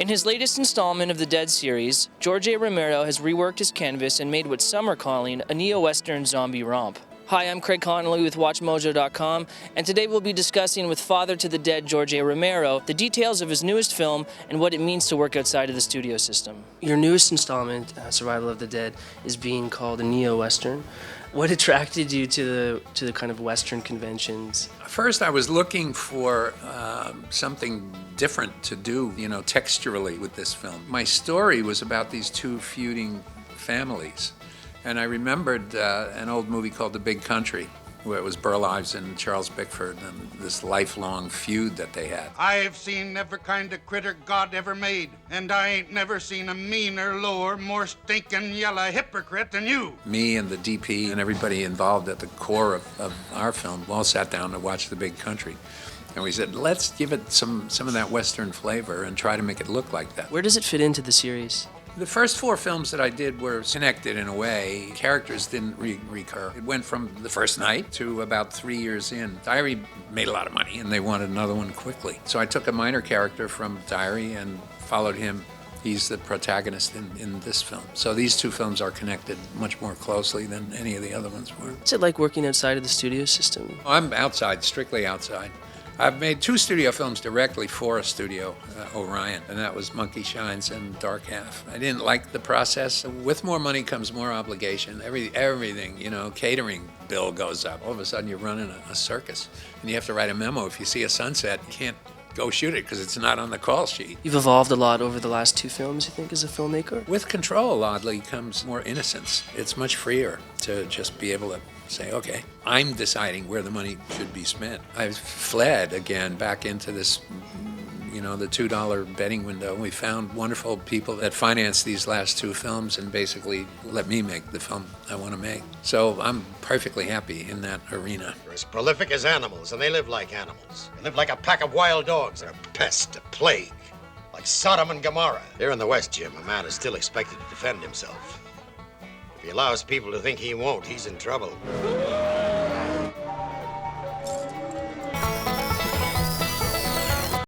In his latest installment of the Dead series, George A. Romero has reworked his canvas and made what some are calling a neo-Western zombie romp. Hi, I'm Craig Connolly with WatchMojo.com, and today we'll be discussing with father to the dead George A. Romero the details of his newest film and what it means to work outside of the studio system. Your newest installment, Survival of the Dead, is being called a neo-Western. What attracted you to the kind of Western conventions? First, I was looking for something different to do, texturally with this film. My story was about these two feuding families. And I remembered an old movie called The Big Country, where it was Burl Ives and Charles Bickford and this lifelong feud that they had. I've seen every kind of critter God ever made, and I ain't never seen a meaner, lower, more stinking yellow hypocrite than you. Me and the DP and everybody involved at the core of our film all sat down to watch The Big Country. And we said, let's give it some of that Western flavor and try to make it look like that. Where does it fit into the series? The first 4 films that I did were connected in a way. Characters didn't recur. It went from the first night to about 3 years in. Diary made a lot of money, and they wanted another one quickly. So I took a minor character from Diary and followed him. He's the protagonist in this film. So these 2 films are connected much more closely than any of the other ones were. What's it like working outside of the studio system? I'm outside, strictly outside. I've made 2 studio films directly for a studio, Orion, and that was Monkey Shines and Dark Half. I didn't like the process. With more money comes more obligation. Everything, catering bill goes up. All of a sudden you're running a circus, and you have to write a memo. If you see a sunset, you can't go shoot it because it's not on the call sheet. You've evolved a lot over the last 2 films, you think, as a filmmaker? With control, oddly, comes more innocence. It's much freer to just be able to say, okay, I'm deciding where the money should be spent. I've fled again back into this, the $2 betting window. We found wonderful people that financed these last 2 films and basically let me make the film I want to make. So I'm perfectly happy in that arena. They're as prolific as animals, and they live like animals. They live like a pack of wild dogs. They're a pest, a plague, like Sodom and Gomorrah. Here in the West, Jim, a man is still expected to defend himself. If he allows people to think he won't, he's in trouble.